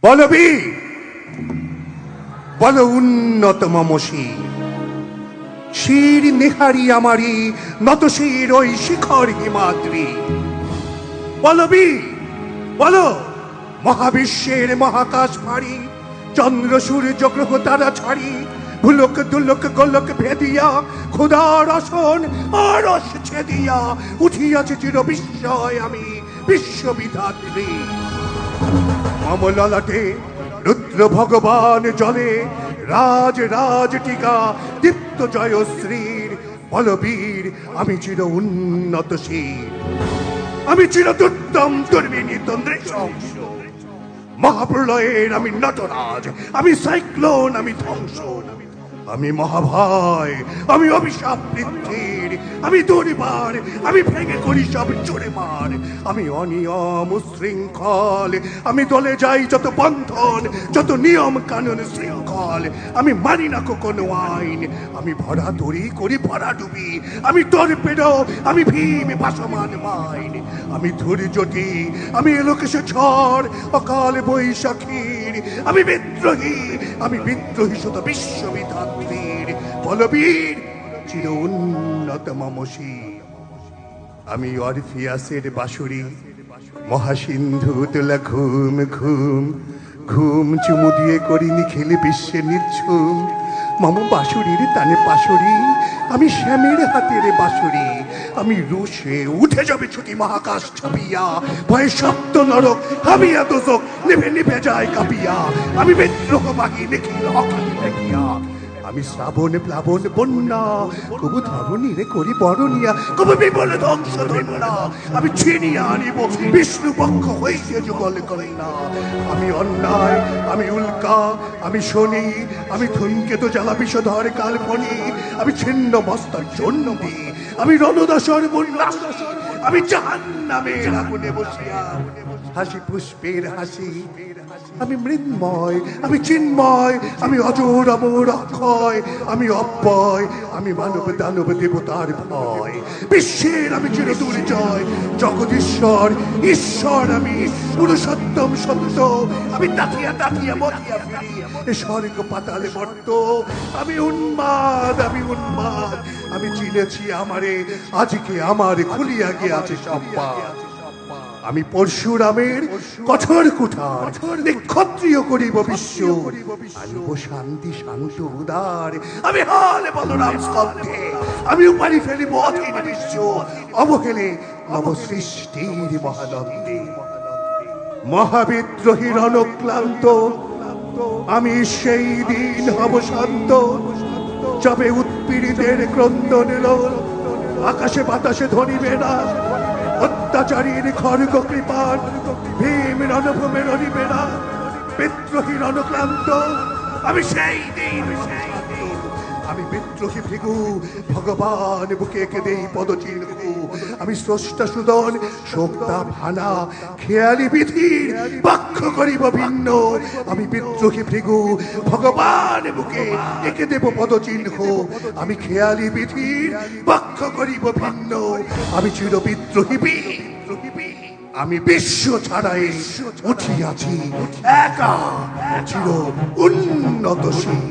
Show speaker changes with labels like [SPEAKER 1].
[SPEAKER 1] বলবি বল উন্নত মমসী শির নেহারি আমারি নত শির ওই শিখর হিমাদ্রি। বলবি বলো মহাবিশ্বের মহাকাশ ভারী চন্দ্র সূর্য গ্রহ তারা ছাড়ি ভুলক দুলক গোলক ভেদিয়া খুদার আসন আরশ ছেদিয়া উঠিয়াছে চির বিস্ময় আমি বিশ্ববিধাত্রী। মমললাটে রুদ্র ভগবান জলে রাজ রাজ টিকা দীপ্ত জয়শ্রীর। বলবীর আমি চির উন্নত শির, আমি চির দুর্দম দুর্বিনী তন্দ্রেশ মহাপ্রলয়ের আমি নটরাজ, আমি সাইক্লোন, আমি ধ্বংস, আমি মহাভয়, আমি অভিশাপ বৃদ্ধির, আমি দুর্বার, আমি ভেঙে করি সব জোরে মার, আমি অনিয়ম শৃঙ্খল, আমি দলে যাই যত বন্ধন যত নিয়ম কানুন শৃঙ্খল, আমি মানি না কোনো আইন, আমি ভরা দড়ি করি ভরা ডুবি, আমি টর্পেডো, আমি ভীম ভাসমান মাইন, আমি ধৈর্যটি, আমি এলোকেশে ঝড় অকাল বৈশাখীর, আমি বিদ্রোহী, আমি বিদ্রোহী শত বিশ্ববিধাত্রীর। বলবীর চির উন্নত মমসী আমি অরফিয়াসের বাঁশুরি মহাসিন্ধু তোলা ঘুম ঘুম ঘুম চুমু দিয়ে করি নিখিল বিশ্বে নির্ঝুম। মম বাঁশুরির তানে পাশুরি আমি শ্যামের হাতের বাঁশুরি, আমি রুশে উঠে যাবে ছুটি মহাকাশ ছাপিয়া ভয়ে সপ্ত নরক হাবিয়া দোজক নিভে নিভে যায় কাঁপিয়া, আমি বিদ্রোহবাহী নিখিল অকালি দেখিয়া, আমি শ্রাবণ প্লাবন বন্যা কবু ধরণীরে করি বরণিয়া কবু বিবল ধ্বংস ধন্যা, আমি ছিনিয়া আনিব বিষ্ণু পক্ষ হইতে যুগল কন্যা। আমি অন্যায়, আমি উল্কা, আমি শনি, আমি ধূমকেতু জ্বালা বিষধর কাল্পনি, আমি ছিন্ন মস্তক চণ্ডী, আমি রণদাসর বন্যাস, আমি জাহান্নামের আগুনে বসিয়া হাসি পুষ্পের হাসি, আমি মৃন্ময়, আমি চিন্ময়, আমি অজর অমর অক্ষয়, আমি অব্যয়, আমি মানব দানব দেবতার ভয়, বিশ্বের আমি চির দুর্জয় জগদীশ্বর ঈশ্বর, আমি পুরুষোত্তম সত্য, আমি তাকিয়া তাকিয়া মতিয়া ফিরি এ স্বর্গ পাতালে বর্ত, আমি উন্মাদ, আমি উন্মাদ, আমি চিনেছি আমারে আজকে আমার খুলিয়া গিয়াছে সব পাত। আমি পরশুরামের কঠোর কুঠার ক্ষত্রিয় করিব বিশ্ব, আনব শান্তি শান্ত উদার, আমি হাল বলরাম স্কন্ধে, আমি উপারি ফেলিব অধীন বিশ্ব অবহেলে নব সৃষ্টির মহানন্দে। মহাবিদ্রোহীর অনুক্লান্ত আমি সেই দিন হব শান্ত, যবে উৎপীড়িতের ক্রন্দন এলো আকাশে বাতাসে ধরিবে না, অত্যাচারীর খড়গ কৃপান ভীম রণভূমে রণিবে না, বিদ্রোহীর অনুক্লান্ত আমি সেই দিন, আমি বিদ্রোহী ভৃগু ভগবান বুকে এঁকে দেই পদচিহ্ন, আমি স্রষ্টা সুদন শোক্তা ভানা খেয়ালি বিধির বাক্য করিব ভিন্ন, আমি বিদ্রোহী ভৃগু ভগবান বুকে এঁকে দেব পদচিহ্ন, আমি খেয়ালি বিধির বাক্য করিব ভিন্ন, আমি চির বিদ্রোহী বীর, আমি বিশ্ব ছাড়াই উঠিয়াছি একা চির উন্নতশীল।